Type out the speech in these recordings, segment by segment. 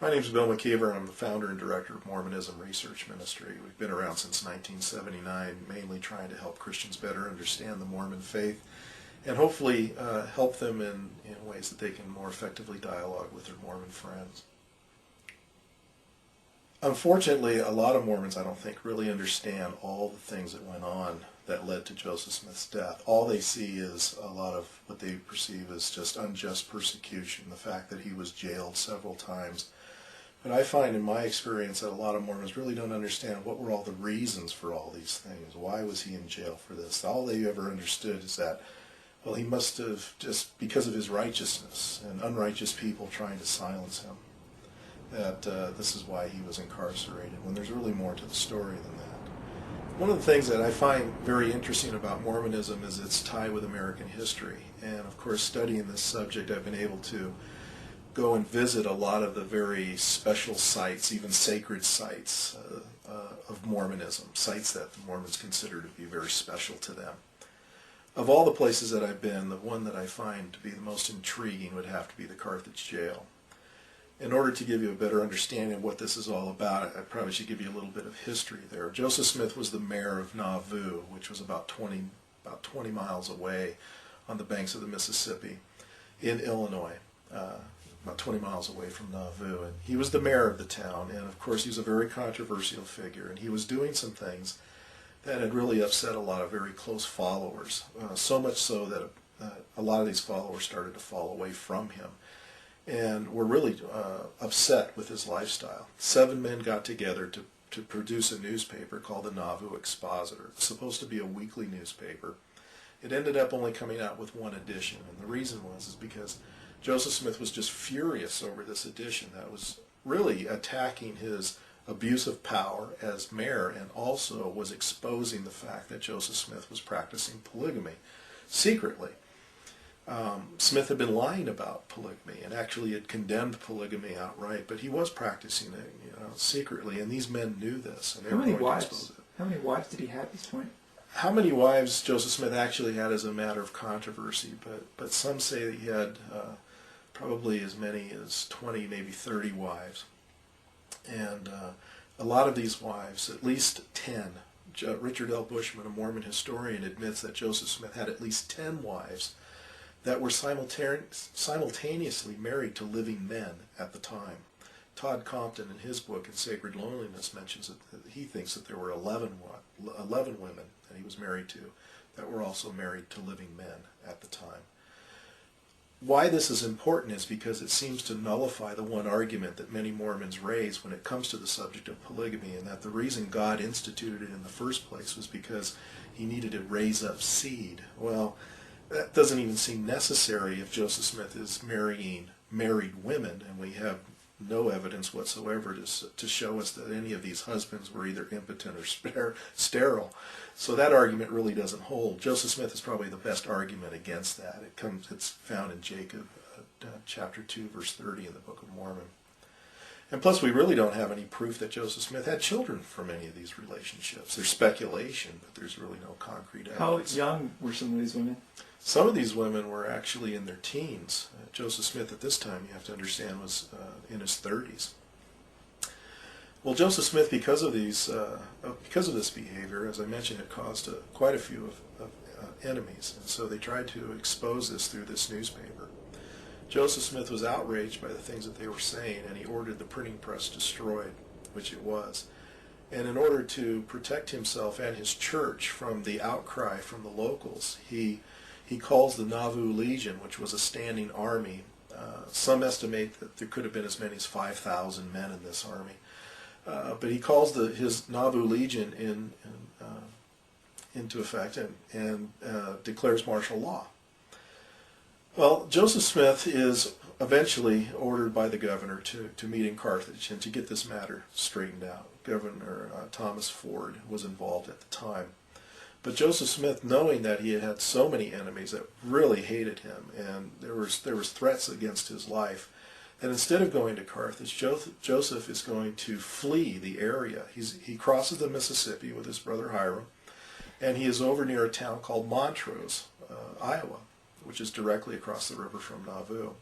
My name is Bill McKeever, and I'm the founder and director of Mormonism Research Ministry. We've been around since 1979, mainly trying to help Christians better understand the Mormon faith and hopefully help them in ways that they can more effectively dialogue with their Mormon friends. Unfortunately, a lot of Mormons, I don't think, really understand all the things that went on that led to Joseph Smith's death. All they see is a lot of what they perceive as just unjust persecution, the fact that he was jailed several times. But I find in my experience that a lot of Mormons really don't understand what were all the reasons for all these things. Why was he in jail for this? All they ever understood is that, well, he must have, just because of his righteousness and unrighteous people trying to silence him, that this is why he was incarcerated, when there's really more to the story than that. One of the things that I find very interesting about Mormonism is its tie with American history. And of course, studying this subject, I've been able to go and visit a lot of the very special sites, even sacred sites of Mormonism, sites that the Mormons consider to be very special to them. Of all the places that I've been, the one that I find to be the most intriguing would have to be the Carthage Jail. In order to give you a better understanding of what this is all about, I probably should give you a little bit of history there. Joseph Smith was the mayor of Nauvoo, which was about 20 miles away on the banks of the Mississippi in Illinois. About 20 miles away from Nauvoo, and he was the mayor of the town, and of course he was a very controversial figure, and he was doing some things that had really upset a lot of very close followers, so much so that a lot of these followers started to fall away from him and were really upset with his lifestyle. 7 men got together to produce a newspaper called the Nauvoo Expositor. It's supposed to be a weekly newspaper. It ended up only coming out with 1 edition, and the reason was because Joseph Smith was just furious over this edition that was really attacking his abuse of power as mayor, and also was exposing the fact that Joseph Smith was practicing polygamy secretly. Smith had been lying about polygamy and actually had condemned polygamy outright, but he was practicing it secretly, and these men knew this, and they were going to expose it. How many wives did he have at this point? How many wives Joseph Smith actually had is a matter of controversy, but some say that he had probably as many as 20, maybe 30 wives. And a lot of these wives, at least 10, Richard L. Bushman, a Mormon historian, admits that Joseph Smith had at least 10 wives that were simultaneously married to living men at the time. Todd Compton, in his book, In Sacred Loneliness, mentions that he thinks that there were 11 women that he was married to that were also married to living men at the time. Why this is important is because it seems to nullify the one argument that many Mormons raise when it comes to the subject of polygamy, and that the reason God instituted it in the first place was because he needed to raise up seed. Well, that doesn't even seem necessary if Joseph Smith is marrying married women, and we have no evidence whatsoever to show us that any of these husbands were either impotent or sterile. So that argument really doesn't hold. Joseph Smith is probably the best argument against that. It's found in Jacob, chapter 2, verse 30 in the Book of Mormon. And plus, we really don't have any proof that Joseph Smith had children from any of these relationships. There's speculation, but there's really no concrete evidence. How young were some of these women? Some of these women were actually in their teens. Joseph Smith at this time, you have to understand, was in his 30s. Well, Joseph Smith, because of this behavior, as I mentioned, it caused quite a few of enemies, and so they tried to expose this through this newspaper. Joseph Smith was outraged by the things that they were saying, and he ordered the printing press destroyed, which it was. And in order to protect himself and his church from the outcry from the locals, he calls the Nauvoo Legion, which was a standing army. Some estimate that there could have been as many as 5,000 men in this army. But he calls his Nauvoo Legion into effect and declares martial law. Well, Joseph Smith is eventually ordered by the governor to meet in Carthage and to get this matter straightened out. Governor Thomas Ford was involved at the time. But Joseph Smith, knowing that he had had so many enemies that really hated him, and there was threats against his life, that instead of going to Carthage, Joseph is going to flee the area. He crosses the Mississippi with his brother Hiram, and he is over near a town called Montrose, Iowa, which is directly across the river from Nauvoo.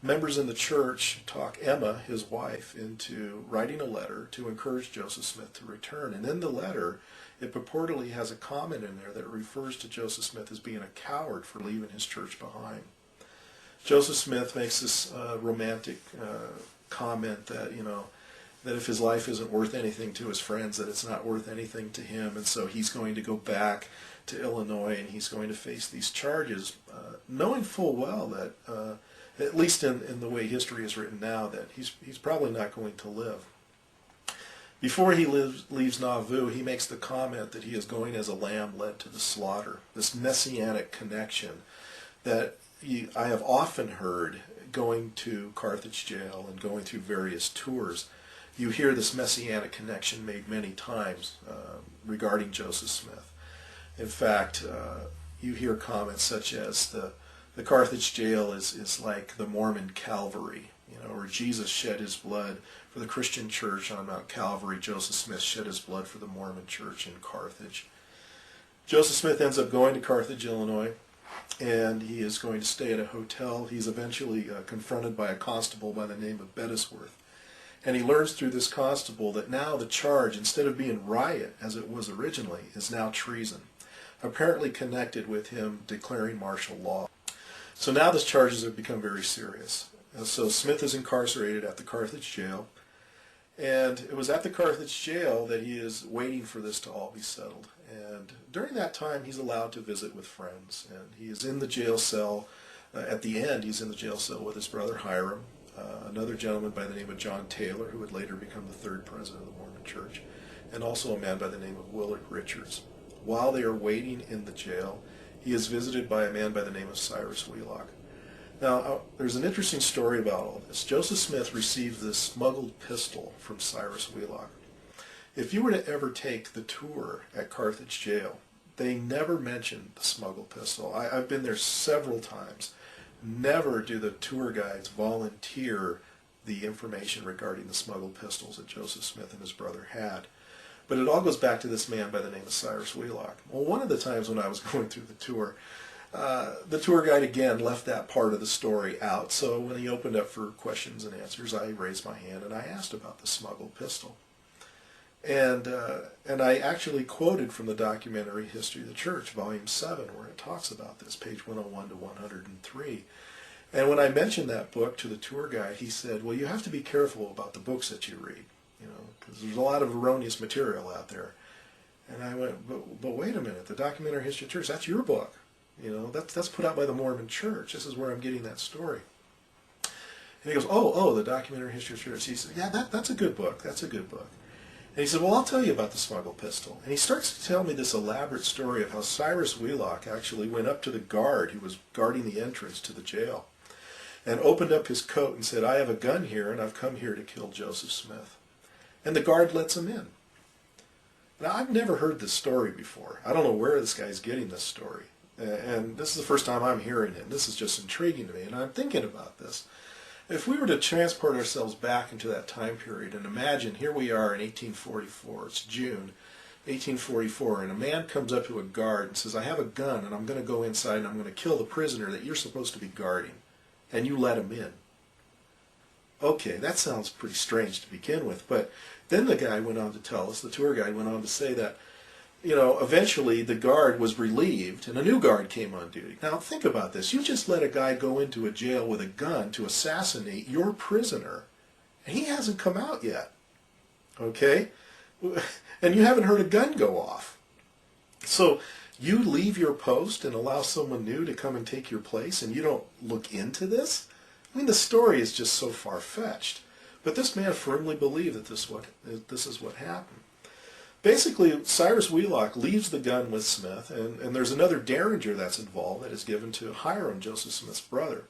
members in the church talk Emma, his wife, into writing a letter to encourage Joseph Smith to return. And in the letter, it purportedly has a comment in there that refers to Joseph Smith as being a coward for leaving his church behind. Joseph Smith makes this romantic comment that, that if his life isn't worth anything to his friends, that it's not worth anything to him, and so he's going to go back to Illinois and he's going to face these charges, knowing full well that, at least in the way history is written now, that he's probably not going to live. Before he leaves Nauvoo, he makes the comment that he is going as a lamb led to the slaughter, this messianic connection that I have often heard going to Carthage Jail and going through various tours. You hear this messianic connection made many times regarding Joseph Smith. In fact, you hear comments such as the Carthage Jail is like the Mormon Calvary, where Jesus shed his blood for the Christian church on Mount Calvary. Joseph Smith shed his blood for the Mormon church in Carthage. Joseph Smith ends up going to Carthage, Illinois, and he is going to stay at a hotel. He's eventually confronted by a constable by the name of Bettisworth. And he learns through this constable that now the charge, instead of being riot, as it was originally, is now treason, apparently connected with him declaring martial law. So now the charges have become very serious. So Smith is incarcerated at the Carthage Jail, and it was at the Carthage Jail that he is waiting for this to all be settled. And during that time, he's allowed to visit with friends, and he is in the jail cell. At the end, he's in the jail cell with his brother Hiram, another gentleman by the name of John Taylor, who would later become the third president of the Mormon Church, and also a man by the name of Willard Richards. While they are waiting in the jail, he is visited by a man by the name of Cyrus Wheelock. Now, there's an interesting story about all this. Joseph Smith received this smuggled pistol from Cyrus Wheelock. If you were to ever take the tour at Carthage Jail, they never mention the smuggled pistol. I've been there several times. Never do the tour guides volunteer the information regarding the smuggled pistols that Joseph Smith and his brother had. But it all goes back to this man by the name of Cyrus Wheelock. Well, one of the times when I was going through the tour guide again left that part of the story out. So when he opened up for questions and answers, I raised my hand and I asked about the smuggled pistol. And I actually quoted from the documentary History of the Church, Volume 7, where it talks about this, page 101 to 103. And when I mentioned that book to the tour guide, he said, well, you have to be careful about the books that you read, because there's a lot of erroneous material out there. And I went, but wait a minute, the documentary History of the Church, that's your book. That's put out by the Mormon Church. This is where I'm getting that story. And he goes, oh, the documentary History of the Church. He said, yeah, that's a good book. That's a good book. And he said, well, I'll tell you about the smuggled pistol. And he starts to tell me this elaborate story of how Cyrus Wheelock actually went up to the guard who was guarding the entrance to the jail and opened up his coat and said, I have a gun here and I've come here to kill Joseph Smith. And the guard lets him in. Now, I've never heard this story before. I don't know where this guy's getting this story. And this is the first time I'm hearing it. This is just intriguing to me, and I'm thinking about this. If we were to transport ourselves back into that time period and imagine here we are in 1844, it's June 1844, and a man comes up to a guard and says, I have a gun and I'm going to go inside and I'm going to kill the prisoner that you're supposed to be guarding, and you let him in. Okay, that sounds pretty strange to begin with, but then the guy went on to tell us, the tour guide went on to say that, eventually the guard was relieved and a new guard came on duty. Now think about this. You just let a guy go into a jail with a gun to assassinate your prisoner, and he hasn't come out yet. Okay? And you haven't heard a gun go off. So you leave your post and allow someone new to come and take your place, and you don't look into this? I mean, the story is just so far-fetched. But this man firmly believed that this is what happened. Basically, Cyrus Wheelock leaves the gun with Smith, and there's another derringer that's involved that is given to Hiram, Joseph Smith's brother.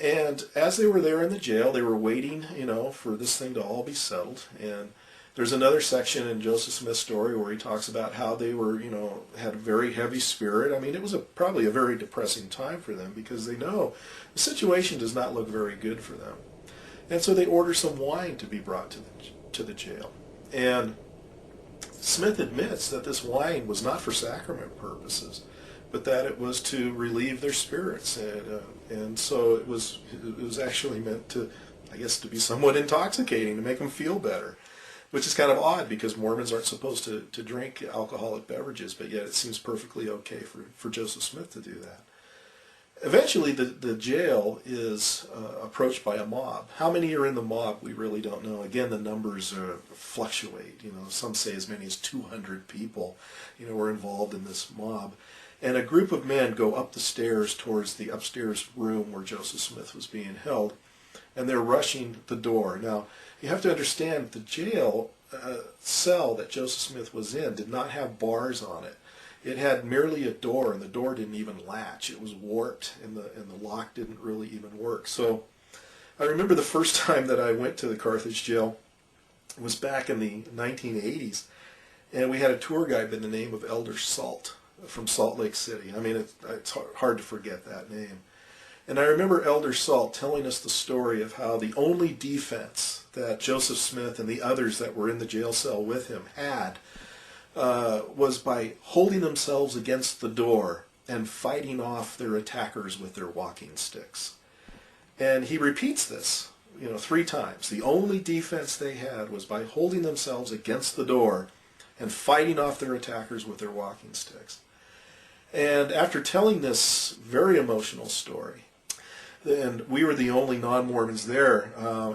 And as they were there in the jail, they were waiting, for this thing to all be settled. And there's another section in Joseph Smith's story where he talks about how they were, had a very heavy spirit. I mean, it was probably a very depressing time for them because they know the situation does not look very good for them. And so they order some wine to be brought to the jail. And Smith admits that this wine was not for sacrament purposes, but that it was to relieve their spirits, and so it was actually meant to, I guess, to be somewhat intoxicating, to make them feel better, which is kind of odd because Mormons aren't supposed to drink alcoholic beverages, but yet it seems perfectly okay for Joseph Smith to do that. Eventually, the jail is approached by a mob. How many are in the mob, we really don't know. Again, the numbers fluctuate. Some say as many as 200 people, were involved in this mob. And a group of men go up the stairs towards the upstairs room where Joseph Smith was being held, and they're rushing the door. Now, you have to understand the jail cell that Joseph Smith was in did not have bars on it. It had merely a door, and the door didn't even latch. It was warped, and the lock didn't really even work. So I remember the first time that I went to the Carthage Jail was back in the 1980s, and we had a tour guide by the name of Elder Salt from Salt Lake City. I mean, it's hard to forget that name. And I remember Elder Salt telling us the story of how the only defense that Joseph Smith and the others that were in the jail cell with him had was by holding themselves against the door and fighting off their attackers with their walking sticks. And he repeats this, 3 times. The only defense they had was by holding themselves against the door and fighting off their attackers with their walking sticks. And after telling this very emotional story, and we were the only non-Mormons there,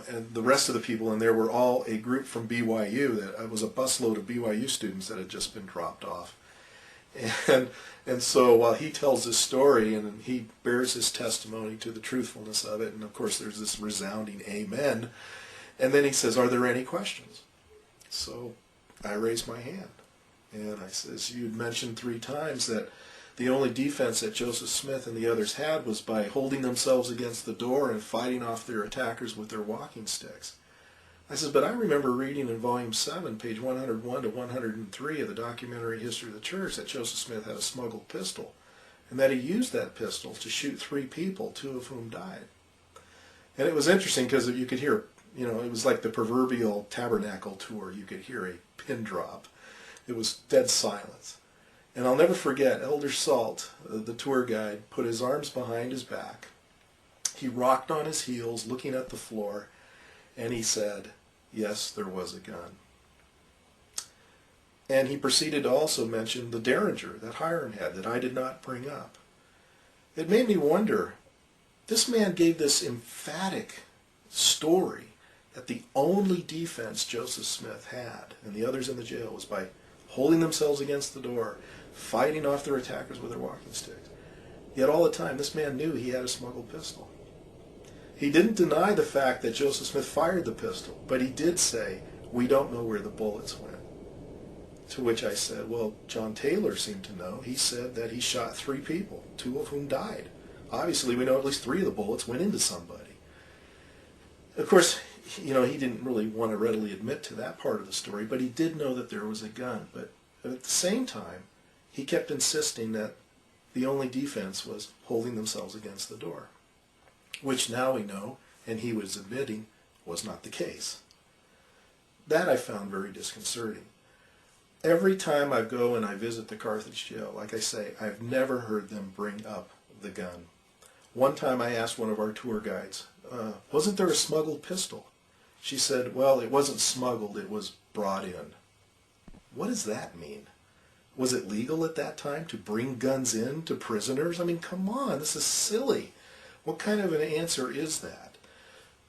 and the rest of the people in there were all a group from BYU. That was a busload of BYU students that had just been dropped off. And so while he tells this story and he bears his testimony to the truthfulness of it, and of course there's this resounding amen, and then he says, "Are there any questions?" So I raise my hand, and I says, "You'd mentioned 3 times that the only defense that Joseph Smith and the others had was by holding themselves against the door and fighting off their attackers with their walking sticks." I says, "But I remember reading in Volume 7, page 101 to 103 of the Documentary History of the Church that Joseph Smith had a smuggled pistol, and that he used that pistol to shoot 3 people, 2 of whom died." And it was interesting because you could hear, it was like the proverbial tabernacle tour. You could hear a pin drop. It was dead silence. And I'll never forget, Elder Salt, the tour guide, put his arms behind his back. He rocked on his heels, looking at the floor, and he said, "Yes, there was a gun." And he proceeded to also mention the Derringer that Hiram had that I did not bring up. It made me wonder, this man gave this emphatic story that the only defense Joseph Smith had and the others in the jail was by holding themselves against the door, fighting off their attackers with their walking sticks. Yet all the time, this man knew he had a smuggled pistol. He didn't deny the fact that Joseph Smith fired the pistol, but he did say, "We don't know where the bullets went." To which I said, "Well, John Taylor seemed to know. He said that he shot 3 people, 2 of whom died. Obviously, we know at least 3 of the bullets went into somebody." Of course, he didn't really want to readily admit to that part of the story, but he did know that there was a gun. But at the same time, he kept insisting that the only defense was holding themselves against the door, which now we know, and he was admitting, was not the case. That I found very disconcerting. Every time I go and I visit the Carthage Jail, like I say, I've never heard them bring up the gun. One time I asked one of our tour guides, "Wasn't there a smuggled pistol?" She said, "Well, it wasn't smuggled, it was brought in." What does that mean? Was it legal at that time to bring guns in to prisoners? I mean, come on, this is silly. What kind of an answer is that?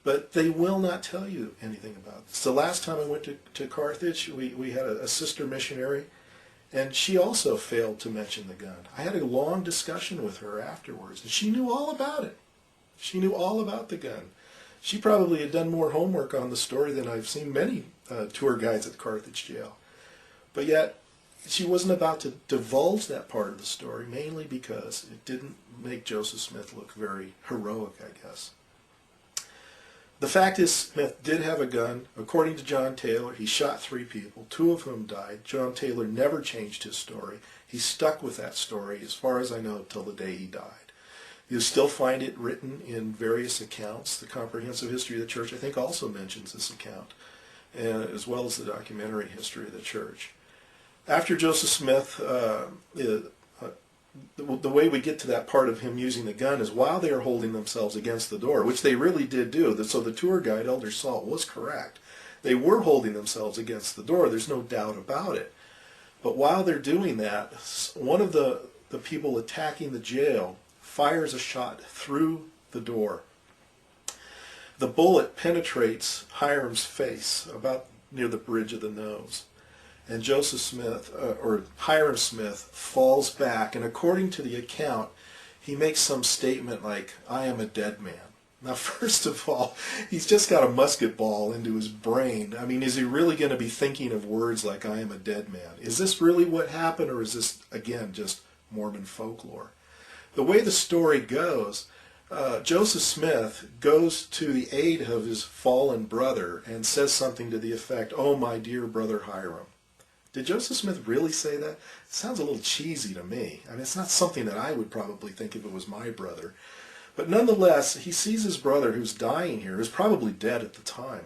But they will not tell you anything about this. The last time I went to Carthage, we had a sister missionary, and she also failed to mention the gun. I had a long discussion with her afterwards, and she knew all about it. She knew all about the gun. She probably had done more homework on the story than I've seen many tour guides at Carthage Jail. But yet, she wasn't about to divulge that part of the story, mainly because it didn't make Joseph Smith look very heroic, I guess. The fact is, Smith did have a gun. According to John Taylor, he shot 3 people, 2 of whom died. John Taylor never changed his story. He stuck with that story, as far as I know, till the day he died. You'll still find it written in various accounts. The Comprehensive History of the Church, I think, also mentions this account, as well as the Documentary History of the Church. After Joseph Smith the way we get to that part of him using the gun is while they are holding themselves against the door, which they really did do. So the tour guide, Elder Salt, was correct. They were holding themselves against the door. There's no doubt about it. But while they're doing that, one of the people attacking the jail fires a shot through the door. The bullet penetrates Hiram's face about near the bridge of the nose. And Joseph Smith, or Hiram Smith, falls back, and according to the account, he makes some statement like, "I am a dead man." Now, first of all, he's just got a musket ball into his brain. I mean, is he really going to be thinking of words like, "I am a dead man"? Is this really what happened, or is this, again, just Mormon folklore? The way the story goes, Joseph Smith goes to the aid of his fallen brother and says something to the effect, "Oh, my dear brother Hiram." Did Joseph Smith really say that? It sounds a little cheesy to me. I mean, it's not something that I would probably think if it was my brother. But nonetheless, he sees his brother who's dying here, who's probably dead at the time.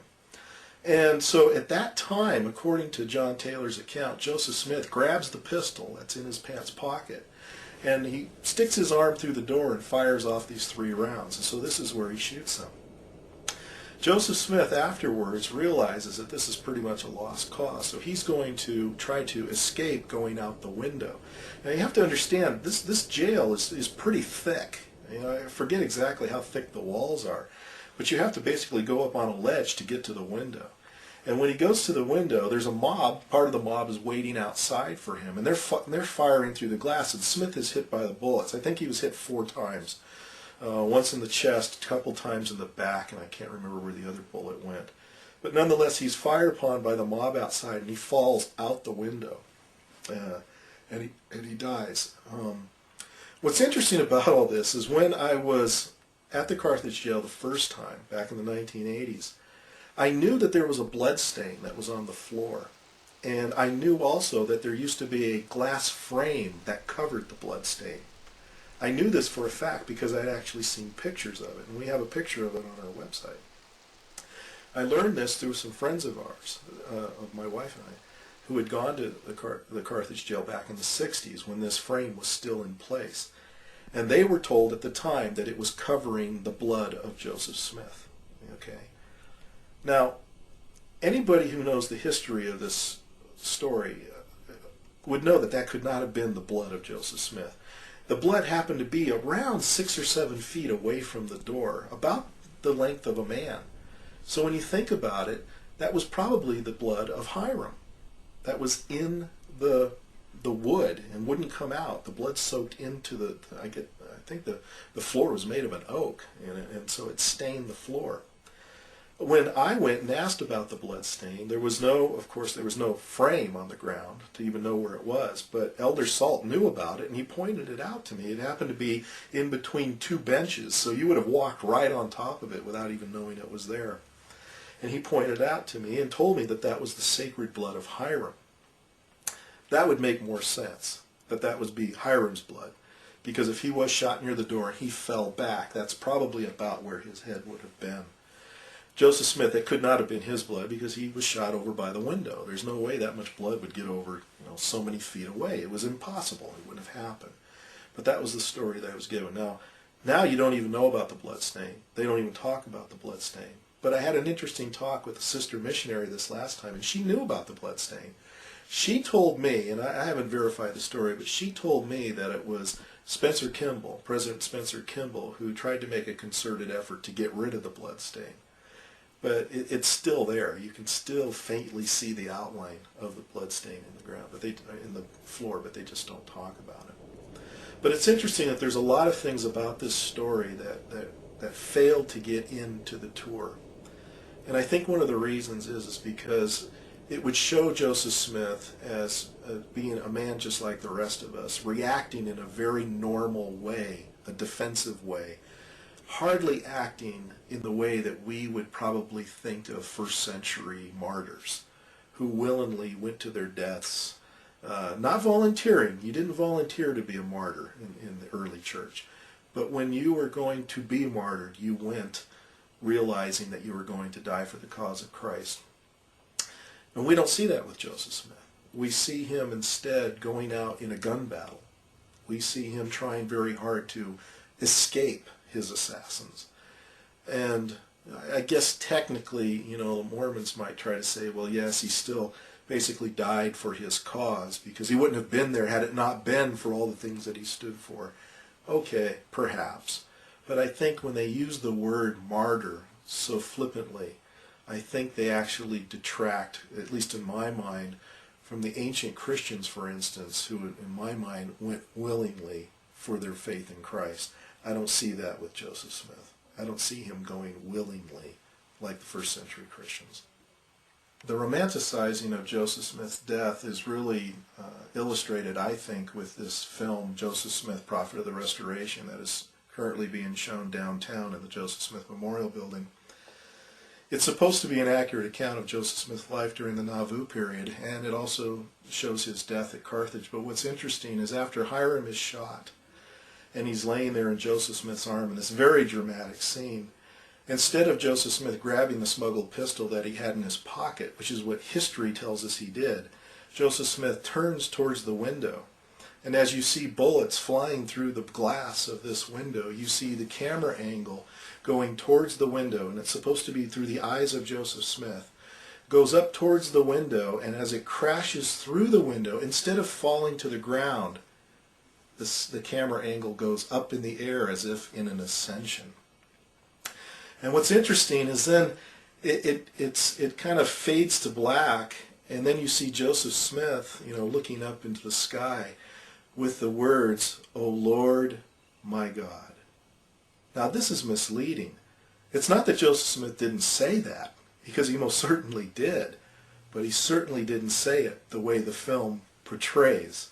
And so at that time, according to John Taylor's account, Joseph Smith grabs the pistol that's in his pants pocket, and he sticks his arm through the door and fires off these 3 rounds. And so this is where he shoots them. Joseph Smith afterwards realizes that this is pretty much a lost cause, so he's going to try to escape going out the window. Now you have to understand, this jail is pretty thick. You know, I forget exactly how thick the walls are, but you have to basically go up on a ledge to get to the window. And when he goes to the window, there's a mob. Part of the mob is waiting outside for him, and they're firing through the glass, and Smith is hit by the bullets. I think he was hit 4 times. Once in the chest, a couple times in the back, and I can't remember where the other bullet went. But nonetheless, he's fired upon by the mob outside, and he falls out the window, and he dies. What's interesting about all this is when I was at the Carthage Jail the first time, back in the 1980s, I knew that there was a blood stain that was on the floor. And I knew also that there used to be a glass frame that covered the blood stain. I knew this for a fact because I'd actually seen pictures of it, and we have a picture of it on our website. I learned this through some friends of ours, of my wife and I, who had gone to the Carthage Jail back in the 60s when this frame was still in place. And they were told at the time that it was covering the blood of Joseph Smith. Okay. Now, anybody who knows the history of this story would know that that could not have been the blood of Joseph Smith. The blood happened to be around 6 or 7 feet away from the door, about the length of a man. So when you think about it, that was probably the blood of Hiram that was in the wood and wouldn't come out. The blood soaked into I think the floor was made of an oak, and so it stained the floor. When I went and asked about the blood stain, of course there was no frame on the ground to even know where it was, but Elder Salt knew about it, and he pointed it out to me. It happened to be in between 2 benches, so you would have walked right on top of it without even knowing it was there. And he pointed it out to me and told me that that was the sacred blood of Hiram. That would make more sense, that would be Hiram's blood, because if he was shot near the door and he fell back, that's probably about where his head would have been. Joseph Smith, it could not have been his blood because he was shot over by the window. There's no way that much blood would get over, so many feet away. It was impossible. It wouldn't have happened. But that was the story that I was given. Now you don't even know about the blood stain. They don't even talk about the blood stain. But I had an interesting talk with a sister missionary this last time, and she knew about the blood stain. She told me, and I haven't verified the story, but she told me that it was Spencer Kimball, President Spencer Kimball, who tried to make a concerted effort to get rid of the blood stain. But it's still there. You can still faintly see the outline of the blood stain in the ground, in the floor, but they just don't talk about it. But it's interesting that there's a lot of things about this story that failed to get into the tour. And I think one of the reasons is because it would show Joseph Smith as being a man just like the rest of us, reacting in a very normal way, a defensive way, hardly acting in the way that we would probably think of first century martyrs who willingly went to their deaths, not volunteering. You didn't volunteer to be a martyr in the early church, but when you were going to be martyred, you went realizing that you were going to die for the cause of Christ. And we don't see that with Joseph Smith. We see him instead going out in a gun battle We see him trying very hard to escape his assassins. And I guess technically, the Mormons might try to say, well, yes, he still basically died for his cause because he wouldn't have been there had it not been for all the things that he stood for. Okay, perhaps. But I think when they use the word martyr so flippantly, I think they actually detract, at least in my mind, from the ancient Christians, for instance, who in my mind went willingly for their faith in Christ. I don't see that with Joseph Smith. I don't see him going willingly like the first century Christians. The romanticizing of Joseph Smith's death is really illustrated, I think, with this film, Joseph Smith, Prophet of the Restoration, that is currently being shown downtown in the Joseph Smith Memorial Building. It's supposed to be an accurate account of Joseph Smith's life during the Nauvoo period, and it also shows his death at Carthage. But what's interesting is after Hiram is shot, and he's laying there in Joseph Smith's arm in this very dramatic scene, instead of Joseph Smith grabbing the smuggled pistol that he had in his pocket, which is what history tells us he did, Joseph Smith turns towards the window. And as you see bullets flying through the glass of this window, you see the camera angle going towards the window, and it's supposed to be through the eyes of Joseph Smith, goes up towards the window, and as it crashes through the window, instead of falling to the ground, the camera angle goes up in the air as if in an ascension. And what's interesting is then it kind of fades to black, and then you see Joseph Smith, looking up into the sky with the words, "O Lord, my God." Now this is misleading. It's not that Joseph Smith didn't say that, because he most certainly did, but he certainly didn't say it the way the film portrays.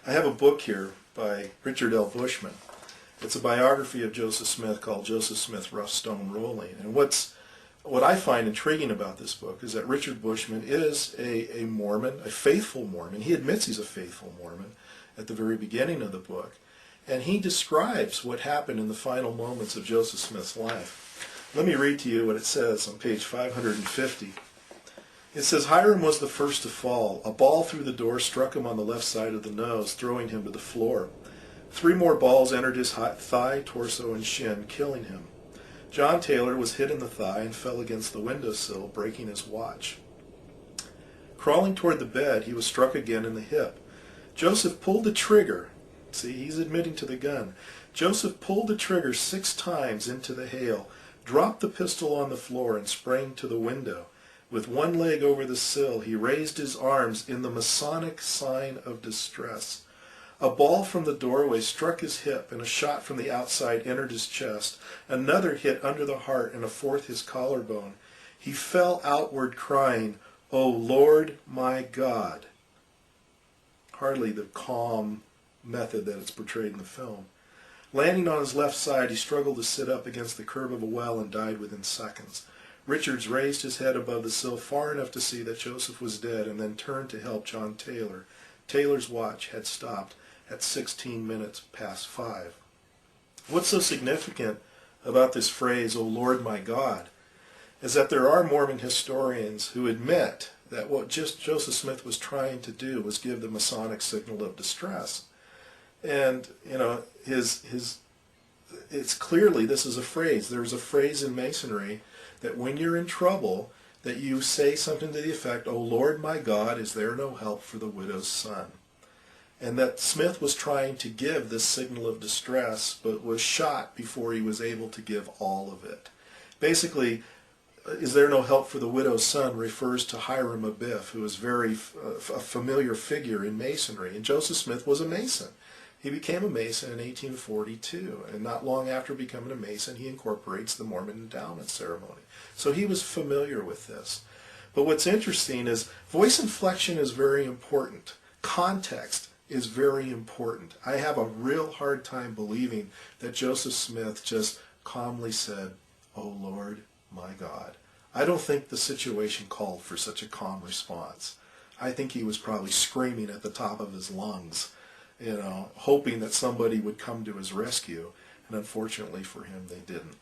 I have a book here by Richard L. Bushman. It's a biography of Joseph Smith called Joseph Smith, Rough Stone Rolling. And what I find intriguing about this book is that Richard Bushman is a Mormon, a faithful Mormon. He admits he's a faithful Mormon at the very beginning of the book. And he describes what happened in the final moments of Joseph Smith's life. Let me read to you what it says on page 550. It says, Hiram was the first to fall. A ball through the door struck him on the left side of the nose, throwing him to the floor. 3 more balls entered his thigh, torso, and shin, killing him. John Taylor was hit in the thigh and fell against the windowsill, breaking his watch. Crawling toward the bed, he was struck again in the hip. Joseph pulled the trigger. See, he's admitting to the gun. Joseph pulled the trigger 6 times into the hail, dropped the pistol on the floor, and sprang to the window. With one leg over the sill, he raised his arms in the Masonic sign of distress. A ball from the doorway struck his hip, and a shot from the outside entered his chest. Another hit under the heart, and a fourth his collarbone. He fell outward, crying, "O Lord, my God." Hardly the calm method that it's portrayed in the film. Landing on his left side, he struggled to sit up against the curb of a well and died within seconds. Richards raised his head above the sill far enough to see that Joseph was dead, and then turned to help John Taylor. Taylor's watch had stopped at 16 minutes past 5. What's so significant about this phrase, "O Lord my God," is that there are Mormon historians who admit that what just Joseph Smith was trying to do was give the Masonic signal of distress. And, it's clearly, this is a phrase. There's a phrase in Masonry that when you're in trouble, that you say something to the effect, "O Lord my God, is there no help for the widow's son?" And that Smith was trying to give this signal of distress, but was shot before he was able to give all of it. Basically, "Is there no help for the widow's son" refers to Hiram Abiff, who is a familiar figure in Masonry. And Joseph Smith was a Mason. He became a Mason in 1842, and not long after becoming a Mason, he incorporates the Mormon endowment ceremony. So he was familiar with this. But what's interesting is voice inflection is very important. Context is very important. I have a real hard time believing that Joseph Smith just calmly said, "O Lord, my God." I don't think the situation called for such a calm response. I think he was probably screaming at the top of his lungs, hoping that somebody would come to his rescue, and unfortunately for him, they didn't.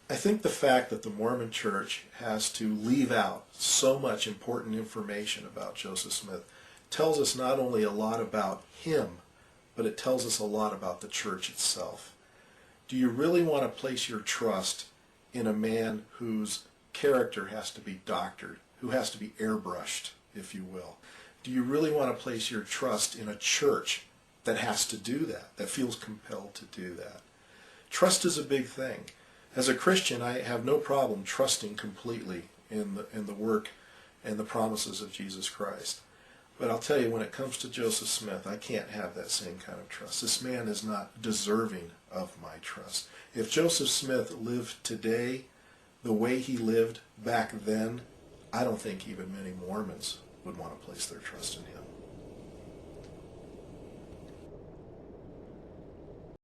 I think the fact that the Mormon Church has to leave out so much important information about Joseph Smith tells us not only a lot about him, but it tells us a lot about the church itself. Do you really want to place your trust in a man whose character has to be doctored, who has to be airbrushed, if you will? Do you really want to place your trust in a church that has to do that, that feels compelled to do that? Trust is a big thing. As a Christian, I have no problem trusting completely in the work and the promises of Jesus Christ. But I'll tell you, when it comes to Joseph Smith, I can't have that same kind of trust. This man is not deserving of my trust. If Joseph Smith lived today the way he lived back then, I don't think even many Mormons would want to place their trust in him.